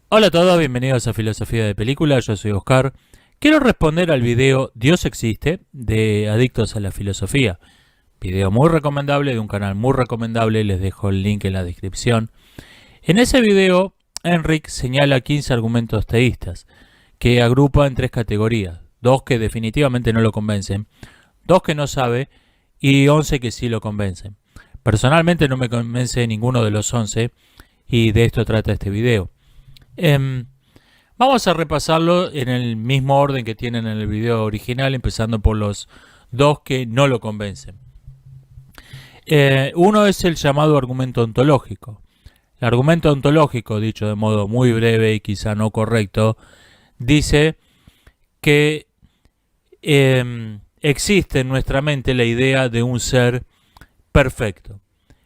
Hola a todos, bienvenidos a Filosofía de Película, yo soy Oscar. Quiero responder al video Dios existe de Adictos a la Filosofía. Video muy recomendable, de un canal muy recomendable, les dejo el link en la descripción. En ese video, Enric señala 15 argumentos teístas, que agrupa en tres categorías. 2 que definitivamente no lo convencen, 2 que no sabe y 11 que sí lo convencen. Personalmente no me convence ninguno de los 11 y de esto trata este video. Vamos a repasarlo en el mismo orden que tienen en el video original, empezando por los 2 que no lo convencen. Uno es el llamado argumento ontológico. El argumento ontológico, dicho de modo muy breve y quizá no correcto, dice que existe en nuestra mente la idea de un ser perfecto.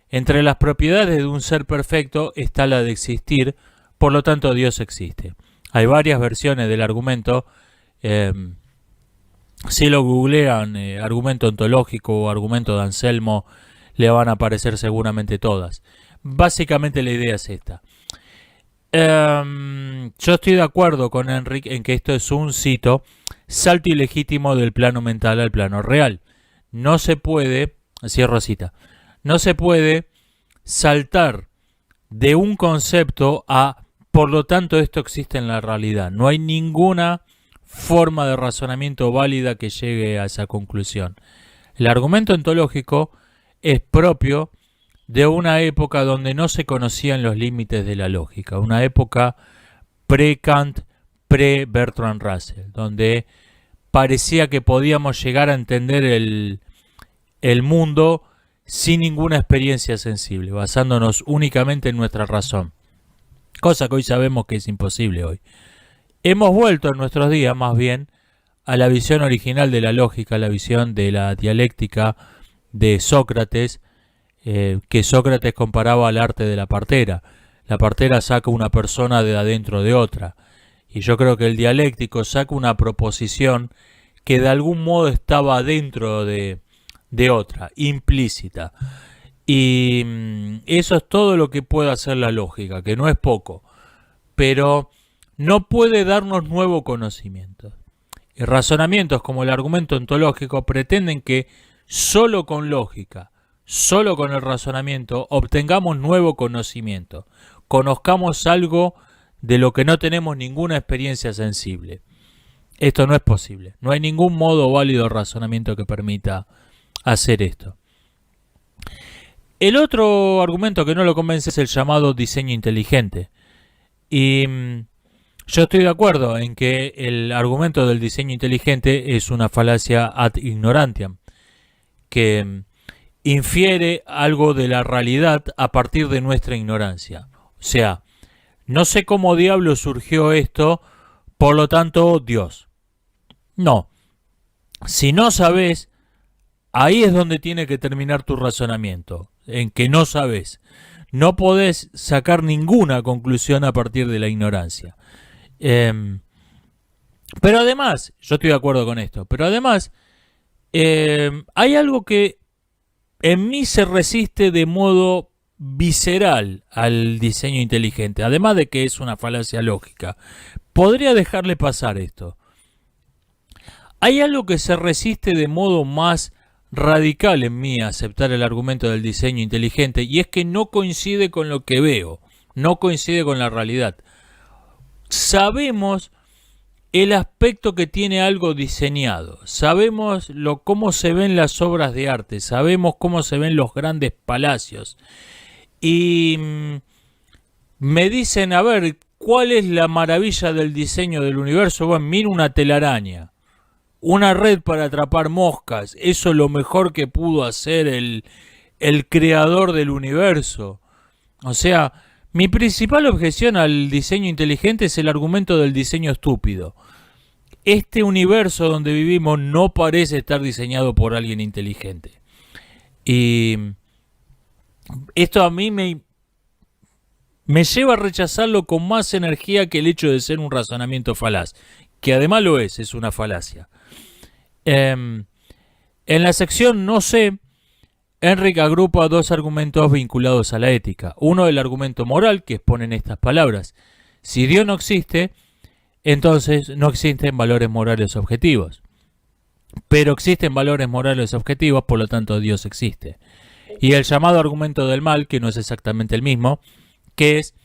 Entre las propiedades de un ser perfecto está la de existir, por lo tanto Dios existe. Hay varias versiones del argumento. Si lo googlean, argumento ontológico o argumento de Anselmo, le van a aparecer seguramente todas. Básicamente la idea es esta. Yo estoy de acuerdo con Enric en que esto es un, cito, salto ilegítimo del plano mental al plano real. No se puede, cierro cita, no se puede saltar de un concepto a, por lo tanto esto existe en la realidad. No hay ninguna forma de razonamiento válida que llegue a esa conclusión. El argumento ontológico es propio de una época donde no se conocían los límites de la lógica, una época pre-Kant, pre-Bertrand Russell, donde parecía que podíamos llegar a entender el mundo sin ninguna experiencia sensible, basándonos únicamente en nuestra razón, cosa que hoy sabemos que es imposible hoy. Hemos vuelto en nuestros días, más bien, a la visión original de la lógica, la visión de la dialéctica de Sócrates, que Sócrates comparaba al arte de la partera. La partera saca una persona de adentro de otra, y yo creo que el dialéctico saca una proposición que de algún modo estaba dentro de otra, implícita. Y eso es todo lo que puede hacer la lógica, que no es poco, pero no puede darnos nuevo conocimiento. Y razonamientos como el argumento ontológico pretenden que solo con lógica, solo con el razonamiento, obtengamos nuevo conocimiento, conozcamos algo de lo que no tenemos ninguna experiencia sensible. Esto no es posible. No hay ningún modo válido de razonamiento que permita hacer esto. El otro argumento que no lo convence es el llamado diseño inteligente. Y yo estoy de acuerdo en que el argumento del diseño inteligente es una falacia ad ignorantiam, que infiere algo de la realidad a partir de nuestra ignorancia. O sea, no sé cómo diablo surgió esto, por lo tanto, Dios. No. Si no sabes, ahí es donde tiene que terminar tu razonamiento, en que no sabes. No podés sacar ninguna conclusión a partir de la ignorancia. Pero además, yo estoy de acuerdo con esto, pero además, hay algo que en mí se resiste de modo visceral al diseño inteligente, además de que es una falacia lógica. Podría dejarle pasar esto. Hay algo que se resiste de modo más radical en mí a aceptar el argumento del diseño inteligente, y es que no coincide con lo que veo, no coincide con la realidad. Sabemos el aspecto que tiene algo diseñado, sabemos cómo se ven las obras de arte, sabemos cómo se ven los grandes palacios, y me dicen, a ver, ¿cuál es la maravilla del diseño del universo? Bueno, mira una telaraña, una red para atrapar moscas, eso es lo mejor que pudo hacer el creador del universo. O sea, mi principal objeción al diseño inteligente es el argumento del diseño estúpido. Este universo donde vivimos no parece estar diseñado por alguien inteligente. Y esto a mí me lleva a rechazarlo con más energía que el hecho de ser un razonamiento falaz, que además lo es una falacia. En la sección no sé, Enric agrupa dos argumentos vinculados a la ética. Uno, el argumento moral, que exponen estas palabras: Si Dios no existe, entonces no existen valores morales objetivos. Pero existen valores morales objetivos, por lo tanto Dios existe. Y el llamado argumento del mal, que no es exactamente el mismo, que es,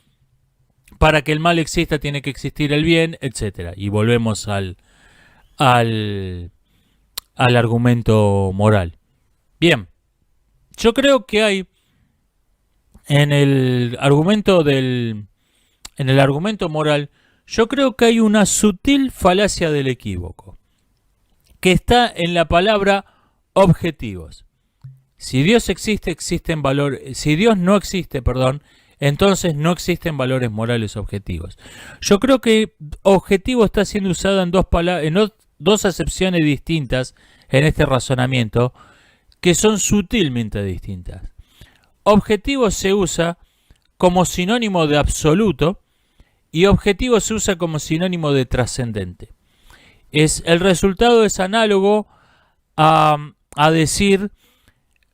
para que el mal exista tiene que existir el bien, etc. Y volvemos al argumento moral. Bien, yo creo que hay en el argumento moral, yo creo que hay una sutil falacia del equívoco, que está en la palabra objetivos. Si Dios existe, existen valores. Si Dios no existe, entonces no existen valores morales objetivos. Yo creo que objetivo está siendo usado en dos acepciones distintas en este razonamiento, que son sutilmente distintas. Objetivo se usa como sinónimo de absoluto y objetivo se usa como sinónimo de trascendente. El resultado es análogo a decir: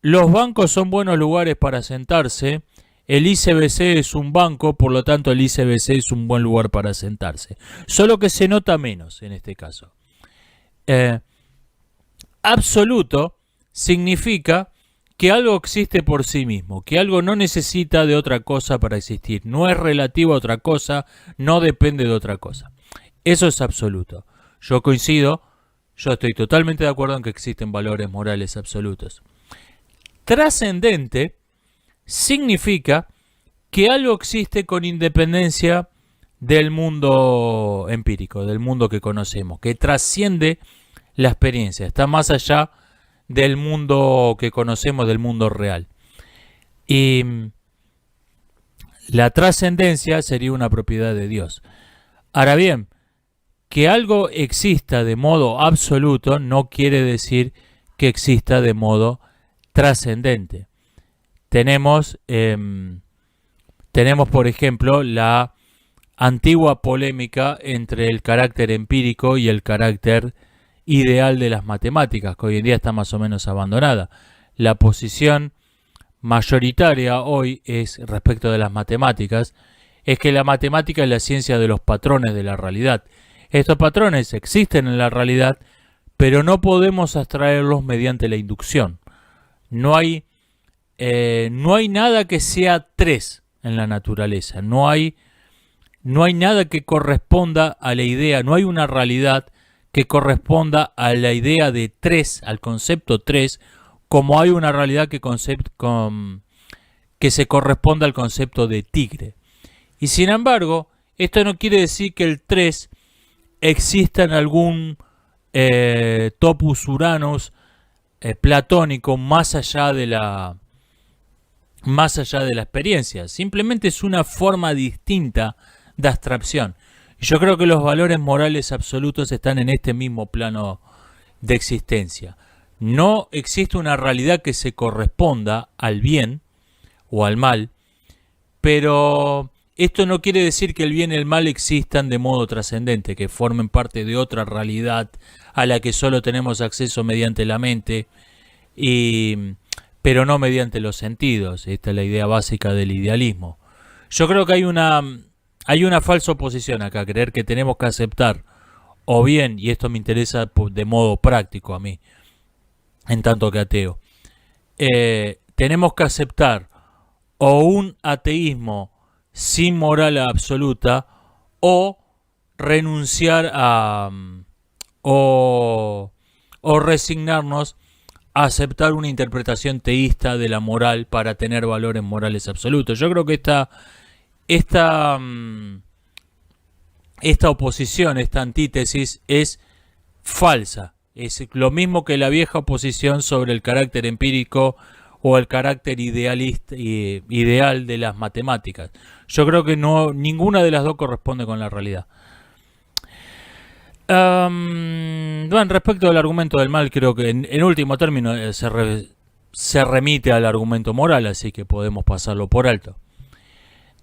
los bancos son buenos lugares para sentarse, el ICBC es un banco, por lo tanto el ICBC es un buen lugar para sentarse. Solo que se nota menos en este caso. Absoluto significa que algo existe por sí mismo, que algo no necesita de otra cosa para existir, no es relativo a otra cosa, no depende de otra cosa. Eso es absoluto. Yo estoy totalmente de acuerdo en que existen valores morales absolutos. Trascendente significa que algo existe con independencia del mundo empírico, del mundo que conocemos, que trasciende la experiencia, está más allá del mundo que conocemos, del mundo real. Y la trascendencia sería una propiedad de Dios. Ahora bien, que algo exista de modo absoluto no quiere decir que exista de modo trascendente. Tenemos, por ejemplo, la antigua polémica entre el carácter empírico y el carácter ideal de las matemáticas, que hoy en día está más o menos abandonada. La posición mayoritaria hoy respecto de las matemáticas es que la matemática es la ciencia de los patrones de la realidad. Estos patrones existen en la realidad, pero no podemos abstraerlos mediante la inducción. No hay nada que sea 3 en la naturaleza. No hay nada que corresponda a la idea. No hay una realidad que corresponda a la idea de 3, al concepto 3, como hay una realidad que se corresponda al concepto de tigre. Y sin embargo, esto no quiere decir que el 3 exista en algún topus Uranus platónico más allá de la experiencia. Simplemente es una forma distinta de abstracción. Yo creo que los valores morales absolutos están en este mismo plano de existencia. No existe una realidad que se corresponda al bien o al mal, pero esto no quiere decir que el bien y el mal existan de modo trascendente, que formen parte de otra realidad a la que solo tenemos acceso mediante la mente, pero no mediante los sentidos. Esta es la idea básica del idealismo. Yo creo que hay una falsa oposición acá, creer que tenemos que aceptar, o bien, y esto me interesa de modo práctico a mí, en tanto que ateo, tenemos que aceptar o un ateísmo sin moral absoluta, o renunciar o resignarnos a aceptar una interpretación teísta de la moral para tener valores morales absolutos. Yo creo que esta oposición, esta antítesis es falsa. Es lo mismo que la vieja oposición sobre el carácter empírico o el carácter ideal de las matemáticas. Yo creo que ninguna de las dos corresponde con la realidad. Bueno, respecto al argumento del mal, creo que en último término se remite al argumento moral, así que podemos pasarlo por alto.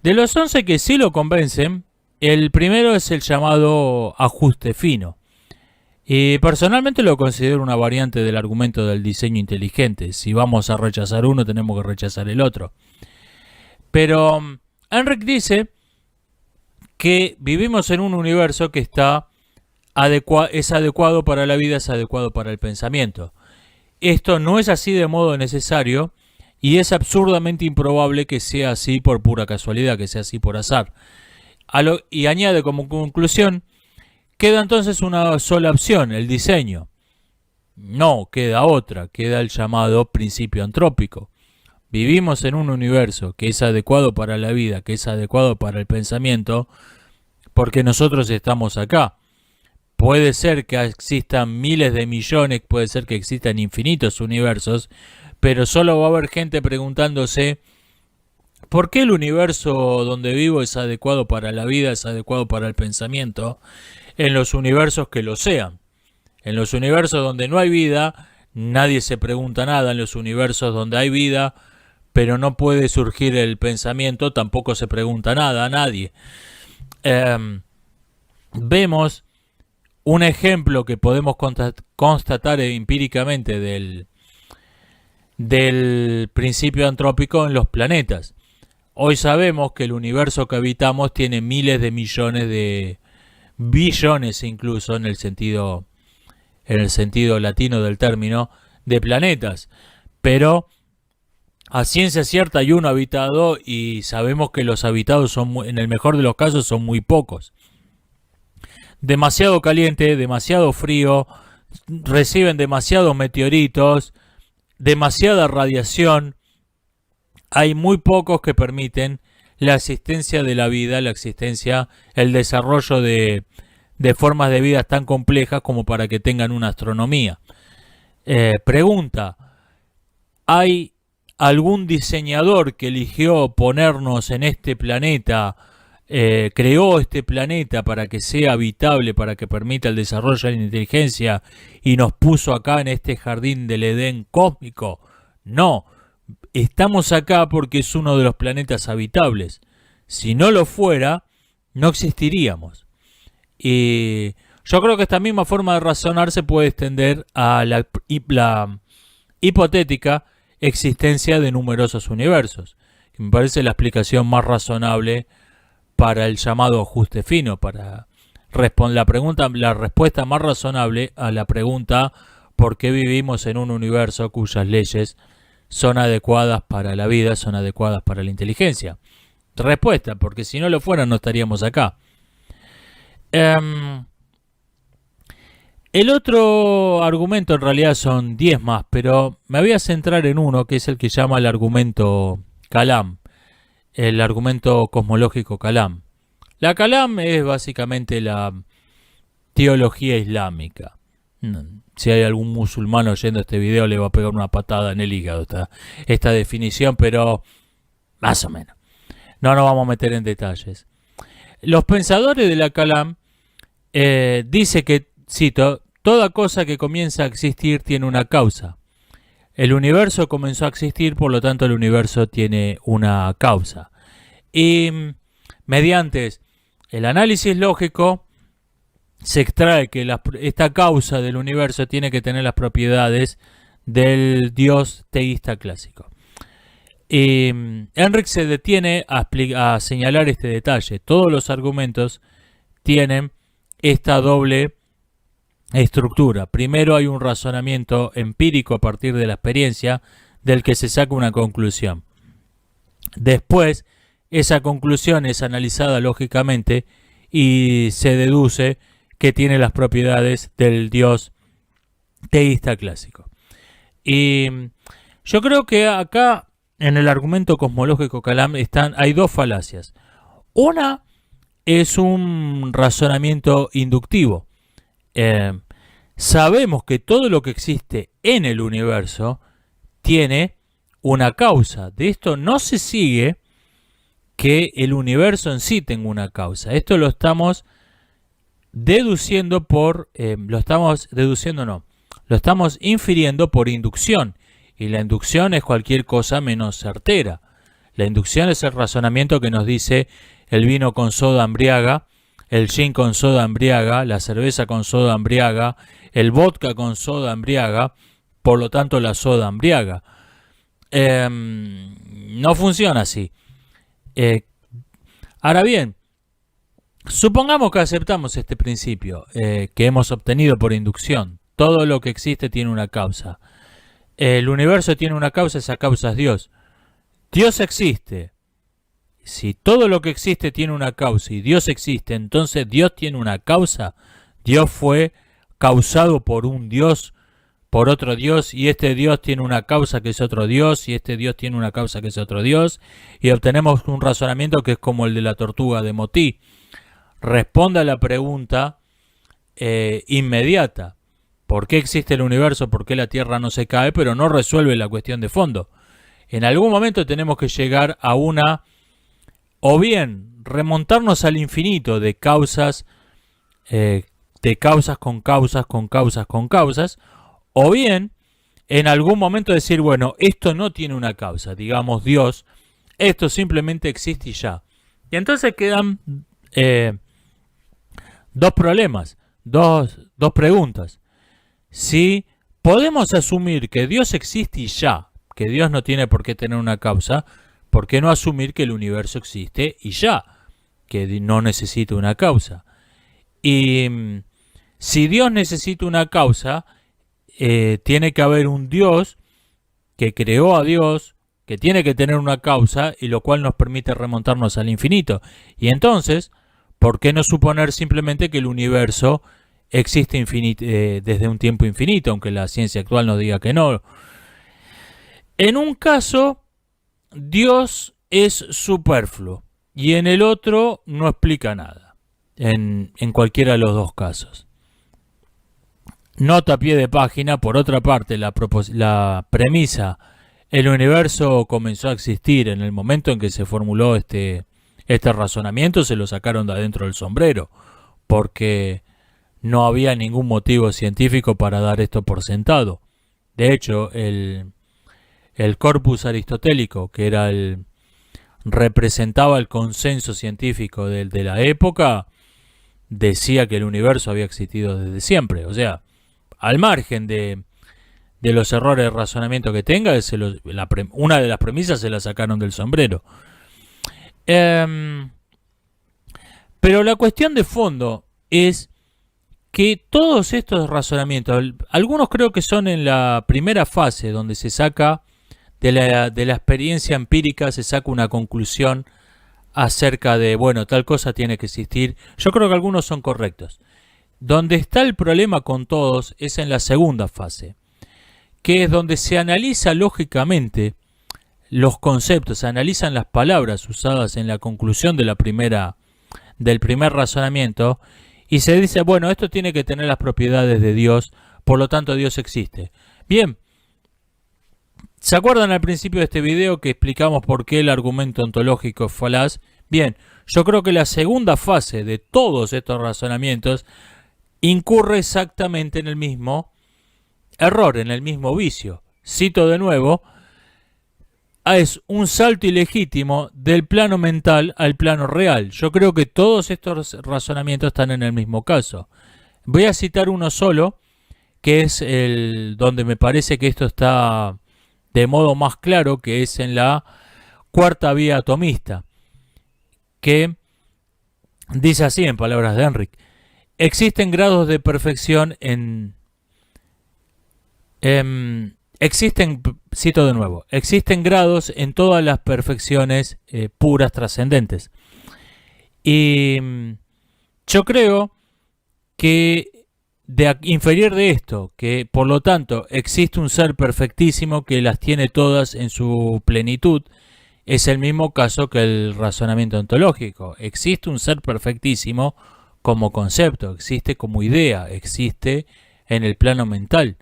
De los 11 que sí lo convencen, el primero es el llamado ajuste fino. Y personalmente lo considero una variante del argumento del diseño inteligente. Si vamos a rechazar uno, tenemos que rechazar el otro. Pero Enric dice que vivimos en un universo que es adecuado para la vida, es adecuado para el pensamiento. Esto no es así de modo necesario y es absurdamente improbable que sea así por pura casualidad, que sea así por azar. Y añade como conclusión, queda entonces una sola opción, el diseño. No, queda otra, queda el llamado principio antrópico. Vivimos en un universo que es adecuado para la vida, que es adecuado para el pensamiento, porque nosotros estamos acá. Puede ser que existan miles de millones, puede ser que existan infinitos universos, pero solo va a haber gente preguntándose ¿por qué el universo donde vivo es adecuado para la vida, es adecuado para el pensamiento? En los universos que lo sean. En los universos donde no hay vida, nadie se pregunta nada. En los universos donde hay vida, pero no puede surgir el pensamiento, tampoco se pregunta nada a nadie. Vemos un ejemplo que podemos constatar empíricamente del principio antrópico en los planetas. Hoy sabemos que el universo que habitamos tiene miles de millones de billones, incluso en el sentido latino del término, de planetas. Pero a ciencia cierta hay uno habitado y sabemos que los habitados en el mejor de los casos son muy pocos. Demasiado caliente, demasiado frío, reciben demasiados meteoritos, demasiada radiación. Hay muy pocos que permiten la existencia de la vida, el desarrollo de formas de vida tan complejas como para que tengan una astronomía. Pregunta, ¿hay algún diseñador que eligió ponernos en este planeta, creó este planeta para que sea habitable, para que permita el desarrollo de la inteligencia y nos puso acá en este jardín del Edén cósmico? No. Estamos acá porque es uno de los planetas habitables. Si no lo fuera, no existiríamos. Y yo creo que esta misma forma de razonar se puede extender a la hipotética existencia de numerosos universos. Que me parece la explicación más razonable para el llamado ajuste fino, para la respuesta más razonable a la pregunta ¿por qué vivimos en un universo cuyas leyes son adecuadas para la vida, son adecuadas para la inteligencia? Respuesta, porque si no lo fueran no estaríamos acá. El otro argumento, en realidad son 10 más, pero me voy a centrar en uno que es el que llama el argumento Kalam, el argumento cosmológico Kalam. La Kalam es básicamente la teología islámica. Si hay algún musulmán oyendo este video le va a pegar una patada en el hígado esta definición, pero más o menos. No nos vamos a meter en detalles. Los pensadores de la Kalam dice que, cito, toda cosa que comienza a existir tiene una causa. El universo comenzó a existir, por lo tanto el universo tiene una causa. Y mediante el análisis lógico se extrae que esta causa del universo tiene que tener las propiedades del Dios teísta clásico. Enric se detiene a señalar este detalle. Todos los argumentos tienen esta doble estructura. Primero hay un razonamiento empírico a partir de la experiencia del que se saca una conclusión. Después, esa conclusión es analizada lógicamente y se deduce que tiene las propiedades del Dios teísta clásico. Y yo creo que acá en el argumento cosmológico Kalam hay dos falacias. Una es un razonamiento inductivo. Sabemos que todo lo que existe en el universo tiene una causa. De esto no se sigue que el universo en sí tenga una causa. Esto lo estamos deduciendo lo estamos infiriendo por inducción. Y la inducción es cualquier cosa menos certera. La inducción es el razonamiento que nos dice el vino con soda embriaga, el gin con soda embriaga, la cerveza con soda embriaga, el vodka con soda embriaga, por lo tanto la soda embriaga. No funciona así. Ahora bien, Supongamos que aceptamos este principio que hemos obtenido por inducción. Todo lo que existe tiene una causa. El universo tiene una causa, esa causa es Dios. Dios existe. Si todo lo que existe tiene una causa y Dios existe, entonces Dios tiene una causa. Dios fue causado por un Dios, por otro Dios, y este Dios tiene una causa que es otro Dios, y este Dios tiene una causa que es otro Dios, y obtenemos un razonamiento que es como el de la tortuga de Motí. Responde a la pregunta inmediata. ¿Por qué existe el universo? ¿Por qué la Tierra no se cae? Pero no resuelve la cuestión de fondo. En algún momento tenemos que llegar a una, o bien remontarnos al infinito de causas con causas, con causas, con causas, o bien en algún momento decir, bueno, esto no tiene una causa, digamos Dios, esto simplemente existe y ya. Y entonces quedan dos problemas, dos preguntas. Si podemos asumir que Dios existe y ya, que Dios no tiene por qué tener una causa, ¿por qué no asumir que el universo existe y ya, que no necesita una causa? Y si Dios necesita una causa, tiene que haber un Dios que creó a Dios, que tiene que tener una causa, y lo cual nos permite remontarnos al infinito. Y entonces, ¿por qué no suponer simplemente que el universo existe desde un tiempo infinito, aunque la ciencia actual nos diga que no? En un caso, Dios es superfluo, y en el otro no explica nada, en cualquiera de los dos casos. Nota a pie de página, por otra parte, la premisa, el universo comenzó a existir en el momento en que se formuló este razonamiento, se lo sacaron de adentro del sombrero, porque no había ningún motivo científico para dar esto por sentado. De hecho, el corpus aristotélico, que era representaba el consenso científico de la época, decía que el universo había existido desde siempre. O sea, al margen de los errores de razonamiento que tenga, una de las premisas se la sacaron del sombrero. Pero la cuestión de fondo es que todos estos razonamientos, algunos creo que son en la primera fase, donde se saca de la experiencia empírica, se saca una conclusión acerca de, bueno, tal cosa tiene que existir. Yo creo que algunos son correctos. Donde está el problema con todos es en la segunda fase, que es donde se analiza lógicamente los conceptos, se analizan las palabras usadas en la conclusión del primer razonamiento, y se dice, bueno, esto tiene que tener las propiedades de Dios, por lo tanto Dios existe. Bien, ¿se acuerdan al principio de este video que explicamos por qué el argumento ontológico es falaz? Bien, yo creo que la segunda fase de todos estos razonamientos incurre exactamente en el mismo error, en el mismo vicio. Cito de nuevo, es un salto ilegítimo del plano mental al plano real. Yo creo que todos estos razonamientos están en el mismo caso. Voy a citar uno solo, que es donde me parece que esto está de modo más claro, que es en la cuarta vía atomista, que dice así en palabras de Enric: existen grados de perfección cito de nuevo, existen grados en todas las perfecciones puras trascendentes. Y yo creo que inferir de esto, que por lo tanto existe un ser perfectísimo que las tiene todas en su plenitud, es el mismo caso que el razonamiento ontológico. Existe un ser perfectísimo como concepto, existe como idea, existe en el plano mental.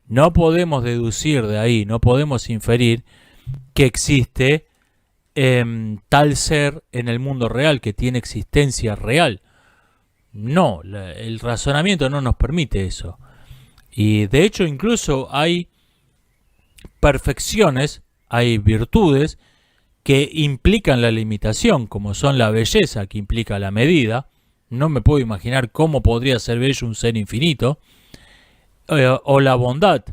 No podemos deducir de ahí, no podemos inferir que existe tal ser en el mundo real, que tiene existencia real. No, el razonamiento no nos permite eso. Y de hecho incluso hay perfecciones, hay virtudes que implican la limitación, como son la belleza, que implica la medida. No me puedo imaginar cómo podría ser bello un ser infinito. O la bondad.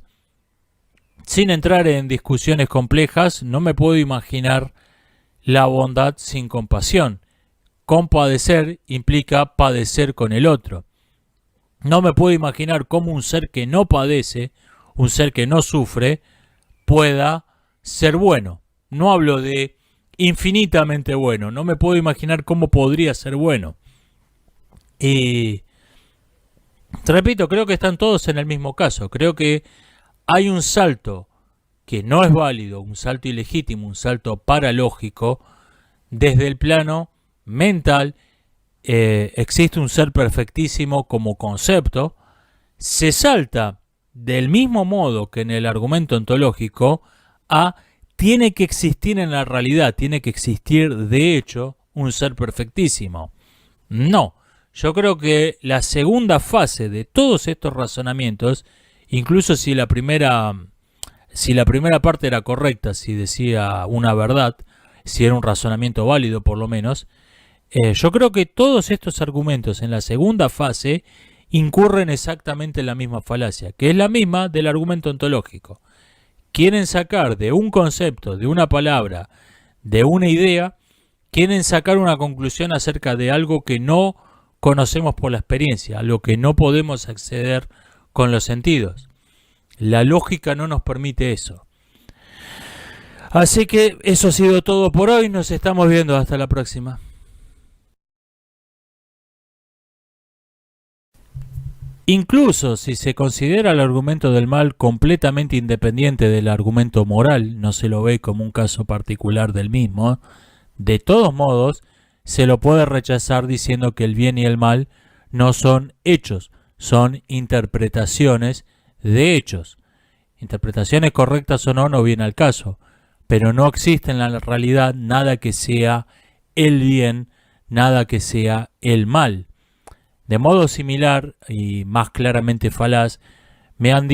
Sin entrar en discusiones complejas, no me puedo imaginar la bondad sin compasión. Compadecer implica padecer con el otro. No me puedo imaginar cómo un ser que no padece, un ser que no sufre, pueda ser bueno. No hablo de infinitamente bueno, no me puedo imaginar cómo podría ser bueno. Y repito, creo que están todos en el mismo caso. Creo que hay un salto que no es válido, un salto ilegítimo, un salto paralógico, desde el plano mental. Existe un ser perfectísimo como concepto, se salta del mismo modo que en el argumento ontológico a tiene que existir en la realidad, tiene que existir de hecho un ser perfectísimo. No, yo creo que la segunda fase de todos estos razonamientos, incluso si la primera parte era correcta, si decía una verdad, si era un razonamiento válido por lo menos, yo creo que todos estos argumentos en la segunda fase incurren exactamente en la misma falacia, que es la misma del argumento ontológico. Quieren sacar de un concepto, de una palabra, de una idea, quieren sacar una conclusión acerca de algo que no conocemos por la experiencia, a lo que no podemos acceder con los sentidos. La lógica no nos permite eso. Así que eso ha sido todo por hoy, nos estamos viendo, hasta la próxima. Incluso si se considera el argumento del mal completamente independiente del argumento moral, no se lo ve como un caso particular del mismo, de todos modos se lo puede rechazar diciendo que el bien y el mal no son hechos, son interpretaciones de hechos. Interpretaciones correctas o no, no viene al caso, pero no existe en la realidad nada que sea el bien, nada que sea el mal. De modo similar y más claramente falaz, me han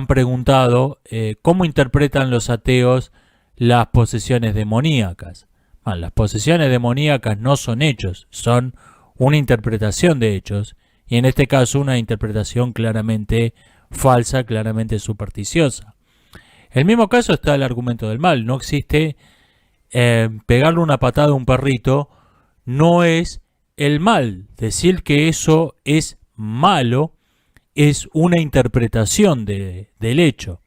preguntado cómo interpretan los ateos las posesiones demoníacas. Las posesiones demoníacas no son hechos, son una interpretación de hechos, y en este caso una interpretación claramente falsa, claramente supersticiosa. En el mismo caso está el argumento del mal. No existe pegarle una patada a un perrito, no es el mal. Decir que eso es malo es una interpretación del hecho.